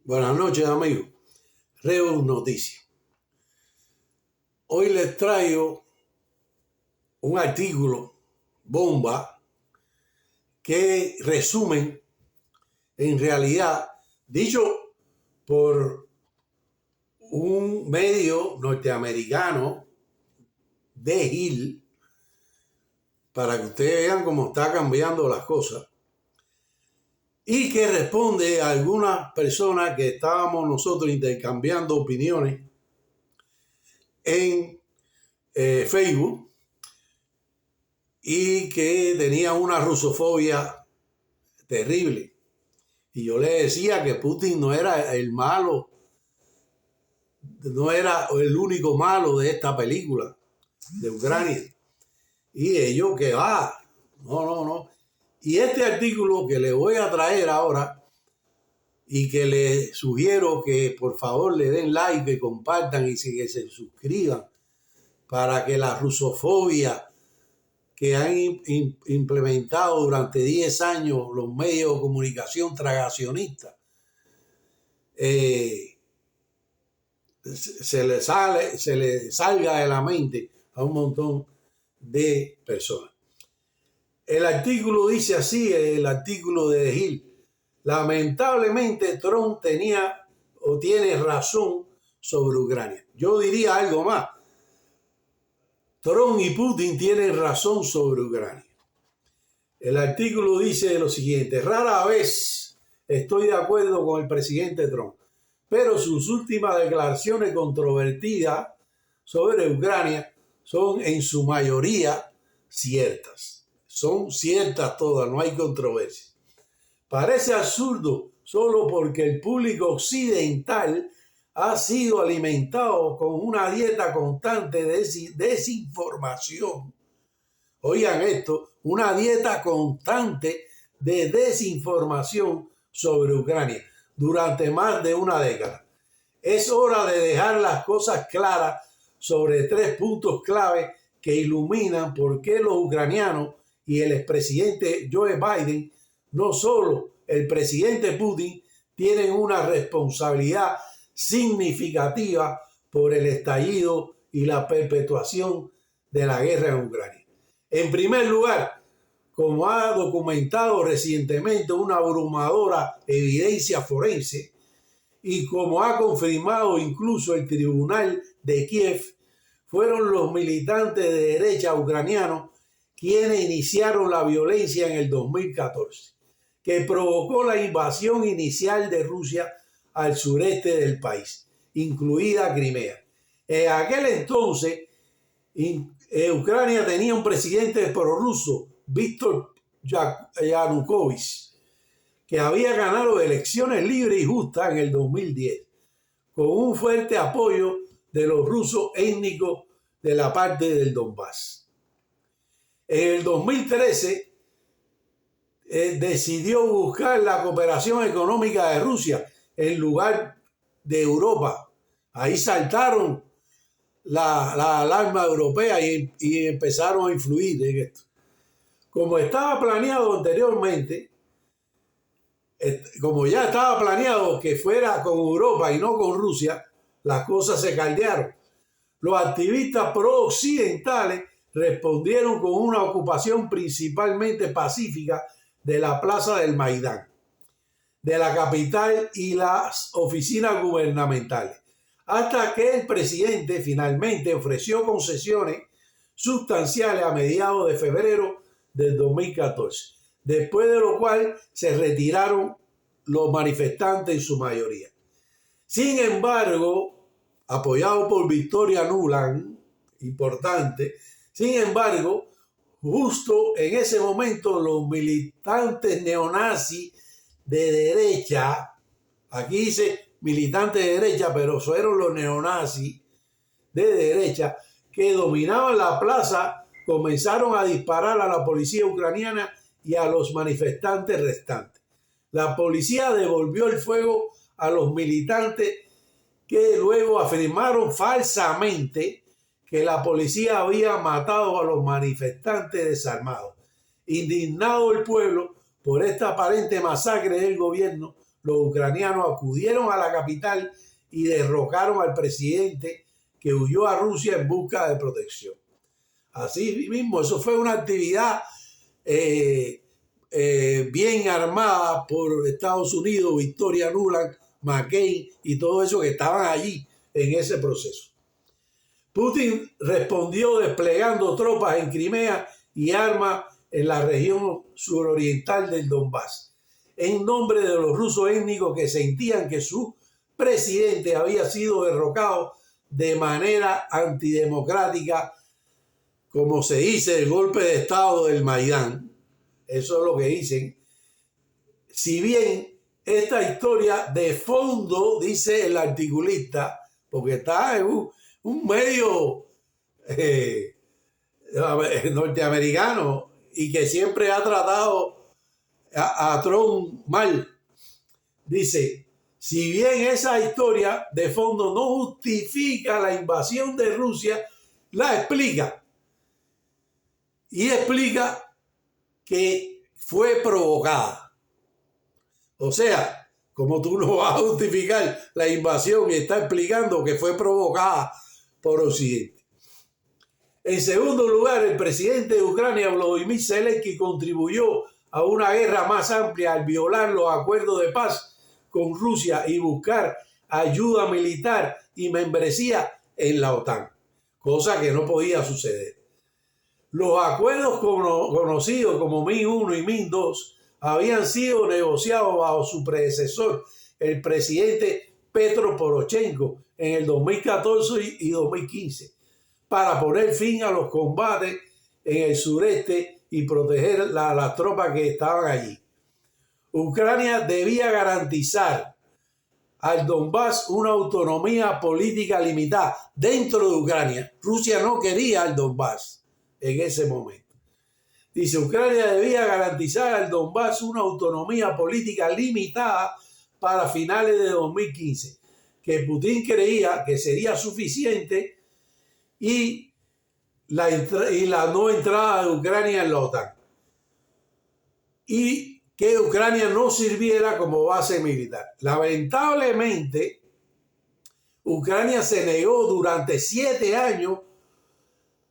Buenas noches, amigos. Reus Noticias. Hoy les traigo un artículo bomba que resumen, en realidad, dicho por un medio norteamericano de Hill, para que ustedes vean cómo está cambiando las cosas, y que responde a algunas personas que estábamos nosotros intercambiando opiniones en Facebook y que tenía una rusofobia terrible. Y yo le decía que Putin no era el malo, no era el único malo de esta película de Ucrania. Y ellos que no. Y este artículo que le voy a traer ahora y que les sugiero que por favor le den like, que compartan y que se suscriban para que la rusofobia que han implementado durante 10 años los medios de comunicación tragacionistas se le salga de la mente a un montón de personas. El artículo dice así, el artículo de The Hill: lamentablemente Trump tenía o tiene razón sobre Ucrania. Yo diría algo más. Trump y Putin tienen razón sobre Ucrania. El artículo dice lo siguiente: rara vez estoy de acuerdo con el presidente Trump, pero sus últimas declaraciones controvertidas sobre Ucrania son en su mayoría ciertas. Son ciertas todas, no hay controversia. Parece absurdo solo porque el público occidental ha sido alimentado con una dieta constante de desinformación. Oigan esto, una dieta constante de desinformación sobre Ucrania durante más de una década. Es hora de dejar las cosas claras sobre 3 puntos clave que iluminan por qué los ucranianos y el expresidente Joe Biden, no solo el presidente Putin, tienen una responsabilidad significativa por el estallido y la perpetuación de la guerra en Ucrania. En primer lugar, como ha documentado recientemente una abrumadora evidencia forense y como ha confirmado incluso el Tribunal de Kiev, fueron los militantes de derecha ucranianos quienes iniciaron la violencia en el 2014, que provocó la invasión inicial de Rusia al sureste del país, incluida Crimea. En aquel entonces, Ucrania tenía un presidente prorruso, Víctor Yanukovych, que había ganado elecciones libres y justas en el 2010, con un fuerte apoyo de los rusos étnicos de la parte del Donbass. En el 2013 decidió buscar la cooperación económica de Rusia en lugar de Europa. Ahí saltaron la alarma europea y empezaron a influir en esto. Como estaba planeado anteriormente, como ya estaba planeado que fuera con Europa y no con Rusia, las cosas se caldearon. Los activistas pro-occidentales respondieron con una ocupación principalmente pacífica de la plaza del Maidán, de la capital y las oficinas gubernamentales, hasta que el presidente finalmente ofreció concesiones sustanciales a mediados de febrero del 2014, después de lo cual se retiraron los manifestantes en su mayoría. Sin embargo, apoyado por Victoria Nuland, importante, sin embargo, justo en ese momento los militantes neonazis de derecha, aquí dice militantes de derecha, pero fueron los neonazis de derecha que dominaban la plaza, comenzaron a disparar a la policía ucraniana y a los manifestantes restantes. La policía devolvió el fuego a los militantes, que luego afirmaron falsamente que la policía había matado a los manifestantes desarmados. Indignado el pueblo por esta aparente masacre del gobierno, los ucranianos acudieron a la capital y derrocaron al presidente, que huyó a Rusia en busca de protección. Así mismo, eso fue una actividad bien armada por Estados Unidos, Victoria Nuland, McCain y todo eso que estaban allí en ese proceso. Putin respondió desplegando tropas en Crimea y armas en la región suroriental del Donbass, en nombre de los rusos étnicos que sentían que su presidente había sido derrocado de manera antidemocrática, como se dice, el golpe de estado del Maidán. Eso es lo que dicen. Si bien esta historia de fondo, dice el articulista, porque está en un medio norteamericano y que siempre ha tratado a Trump mal, dice, si bien esa historia de fondo no justifica la invasión de Rusia, la explica. Y explica que fue provocada. O sea, como tú no vas a justificar la invasión y está explicando que fue provocada por Occidente. En segundo lugar, el presidente de Ucrania, Volodymyr Zelensky, contribuyó a una guerra más amplia al violar los acuerdos de paz con Rusia y buscar ayuda militar y membresía en la OTAN, cosa que no podía suceder. Los acuerdos conocidos como Min I y Min II habían sido negociados bajo su predecesor, el presidente Petro Poroshenko, en el 2014 y 2015, para poner fin a los combates en el sureste y proteger a las tropas que estaban allí. Ucrania debía garantizar al Donbass una autonomía política limitada dentro de Ucrania. Rusia no quería al Donbass en ese momento. Dice, Ucrania debía garantizar al Donbass una autonomía política limitada para finales de 2015, que Putin creía que sería suficiente, y la no entrada de Ucrania en la OTAN, y que Ucrania no sirviera como base militar. Lamentablemente, Ucrania se negó durante 7 años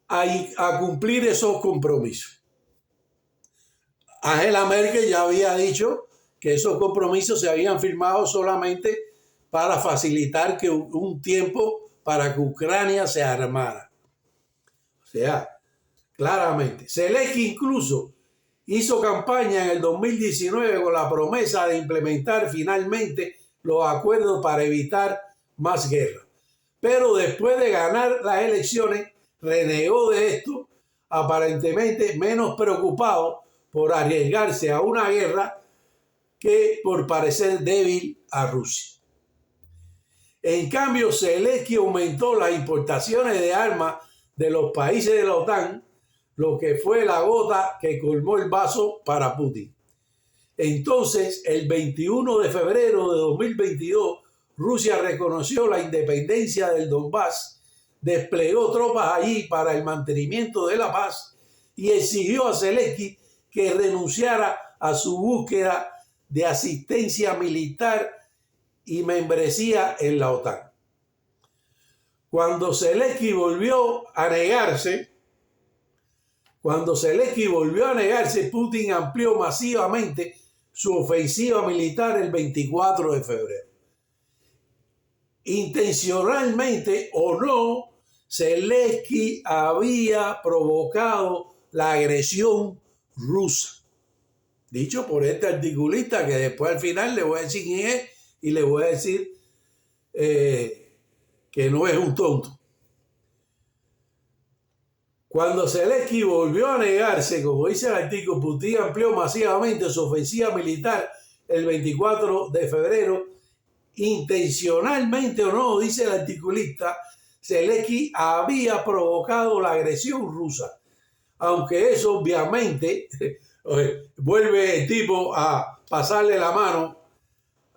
a cumplir esos compromisos. Angela Merkel ya había dicho que esos compromisos se habían firmado solamente para facilitar que un tiempo para que Ucrania se armara. O sea, claramente. Zelensky incluso hizo campaña en el 2019 con la promesa de implementar finalmente los acuerdos para evitar más guerra. Pero después de ganar las elecciones, renegó de esto, aparentemente menos preocupado por arriesgarse a una guerra que por parecer débil a Rusia. En cambio, Zelensky aumentó las importaciones de armas de los países de la OTAN, lo que fue la gota que colmó el vaso para Putin. Entonces, el 21 de febrero de 2022, Rusia reconoció la independencia del Donbass, desplegó tropas allí para el mantenimiento de la paz y exigió a Zelensky que renunciara a su búsqueda de asistencia militar y membresía en la OTAN. Cuando Zelensky volvió a negarse, Putin amplió masivamente su ofensiva militar el 24 de febrero. Intencionalmente o no, Zelensky había provocado la agresión rusa. Dicho por este articulista, que después al final le voy a decir quién es y le voy a decir que no es un tonto. Cuando Zelensky volvió a negarse, como dice el artículo, Putin amplió masivamente su ofensiva militar el 24 de febrero. Intencionalmente o no, dice el articulista, Zelensky había provocado la agresión rusa. Aunque eso obviamente vuelve el tipo a pasarle la mano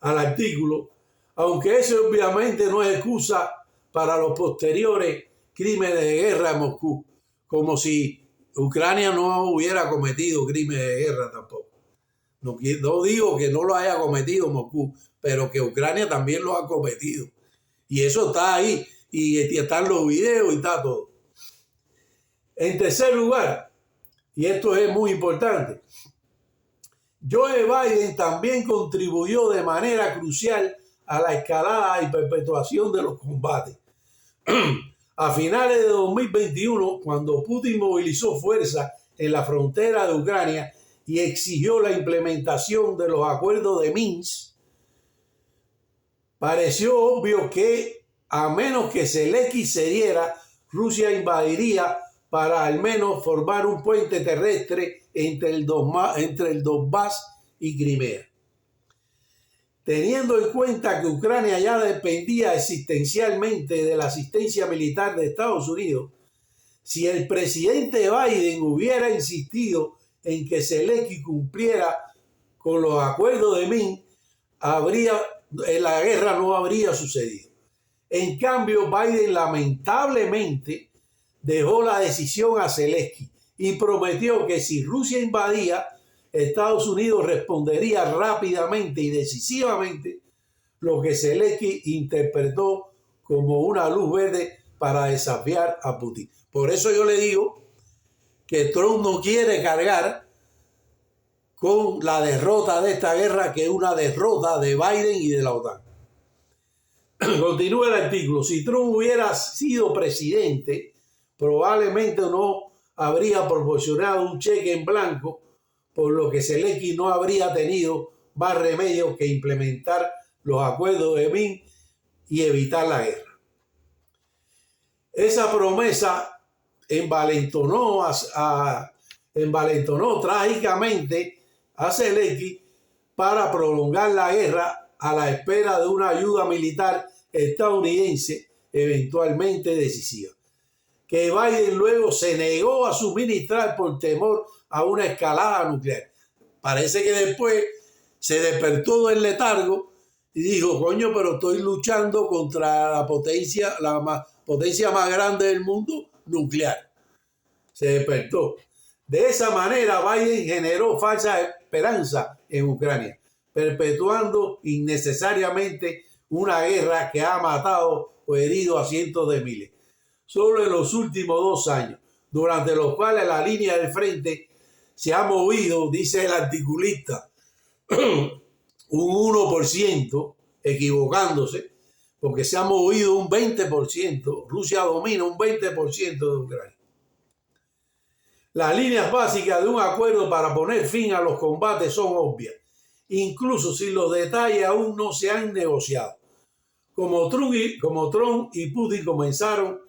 al artículo, aunque eso obviamente no es excusa para los posteriores crímenes de guerra en Moscú, como si Ucrania no hubiera cometido crímenes de guerra tampoco. No digo que no lo haya cometido Moscú, pero que Ucrania también lo ha cometido. Y eso está ahí, y están los videos y está todo. En tercer lugar, y esto es muy importante, Joe Biden también contribuyó de manera crucial a la escalada y perpetuación de los combates. A finales de 2021, cuando Putin movilizó fuerzas en la frontera de Ucrania y exigió la implementación de los acuerdos de Minsk, pareció obvio que, a menos que Zelensky cediera, Rusia invadiría para al menos formar un puente terrestre entre el Donbass y Crimea. Teniendo en cuenta que Ucrania ya dependía existencialmente de la asistencia militar de Estados Unidos, si el presidente Biden hubiera insistido en que Zelensky cumpliera con los acuerdos de Minsk, la guerra no habría sucedido. En cambio, Biden lamentablemente dejó la decisión a Zelensky y prometió que si Rusia invadía, Estados Unidos respondería rápidamente y decisivamente, lo que Zelensky interpretó como una luz verde para desafiar a Putin. Por eso yo le digo que Trump no quiere cargar con la derrota de esta guerra, que es una derrota de Biden y de la OTAN. Continúa el artículo. Si Trump hubiera sido presidente, probablemente no habría proporcionado un cheque en blanco, por lo que Zelensky no habría tenido más remedio que implementar los acuerdos de Minsk y evitar la guerra. Esa promesa envalentonó trágicamente a Zelensky para prolongar la guerra a la espera de una ayuda militar estadounidense eventualmente decisiva, que Biden luego se negó a suministrar por temor a una escalada nuclear. Parece que después se despertó del letargo y dijo, coño, pero estoy luchando contra la potencia más grande del mundo, nuclear. Se despertó. De esa manera, Biden generó falsa esperanza en Ucrania, perpetuando innecesariamente una guerra que ha matado o herido a cientos de miles. Solo en los últimos 2 años, durante los cuales la línea del frente se ha movido, dice el articulista, un 1%, equivocándose, porque se ha movido un 20%, Rusia domina un 20% de Ucrania. Las líneas básicas de un acuerdo para poner fin a los combates son obvias, incluso si los detalles aún no se han negociado, como Trump y Putin comenzaron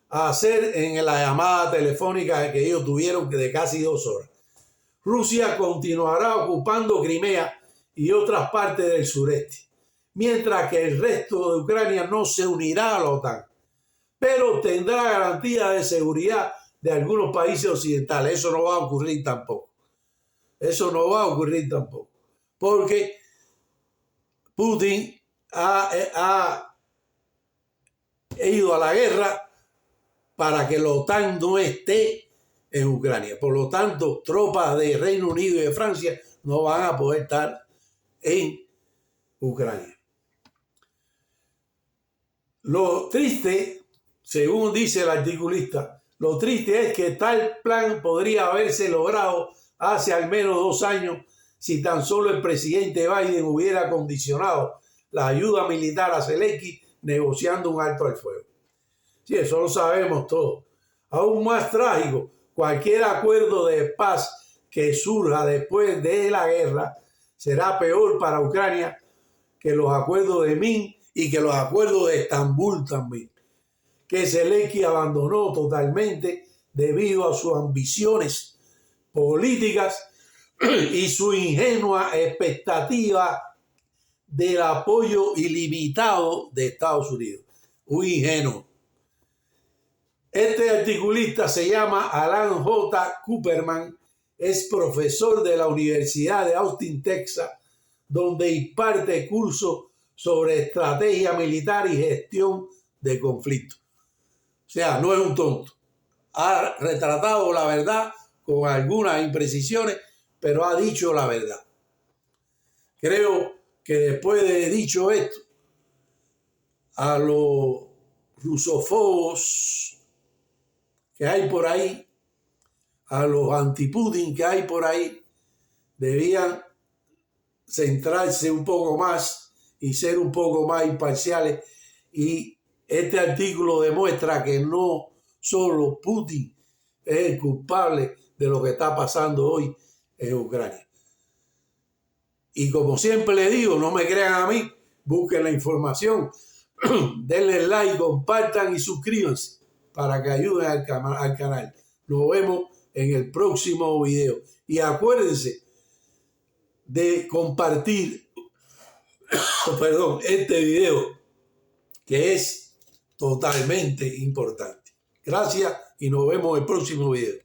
a hacer en la llamada telefónica que ellos tuvieron de casi 2 horas. Rusia continuará ocupando Crimea y otras partes del sureste, mientras que el resto de Ucrania no se unirá a la OTAN, pero tendrá garantía de seguridad de algunos países occidentales. Eso no va a ocurrir tampoco. Porque Putin ha ido a la guerra para que la OTAN no esté en Ucrania. Por lo tanto, tropas de Reino Unido y de Francia no van a poder estar en Ucrania. Lo triste, según dice el articulista, lo triste es que tal plan podría haberse logrado hace al menos 2 años si tan solo el presidente Biden hubiera condicionado la ayuda militar a Zelensky negociando un alto al fuego. Sí, eso lo sabemos todos. Aún más trágico, cualquier acuerdo de paz que surja después de la guerra será peor para Ucrania que los acuerdos de Minsk y que los acuerdos de Estambul también, que Zelensky abandonó totalmente debido a sus ambiciones políticas y su ingenua expectativa del apoyo ilimitado de Estados Unidos. Un ingenuo. Este articulista se llama Alan J. Cooperman, es profesor de la Universidad de Austin, Texas, donde imparte cursos sobre estrategia militar y gestión de conflictos. O sea, no es un tonto. Ha retratado la verdad con algunas imprecisiones, pero ha dicho la verdad. Creo que después de dicho esto, a los rusófobos que hay por ahí, a los anti-Putin que hay por ahí, debían centrarse un poco más y ser un poco más imparciales. Y este artículo demuestra que no solo Putin es el culpable de lo que está pasando hoy en Ucrania. Y como siempre le digo, no me crean a mí, busquen la información, denle like, compartan y suscríbanse para que ayuden al canal. Nos vemos en el próximo video. Y acuérdense de compartir este video, que es totalmente importante. Gracias y nos vemos en el próximo video.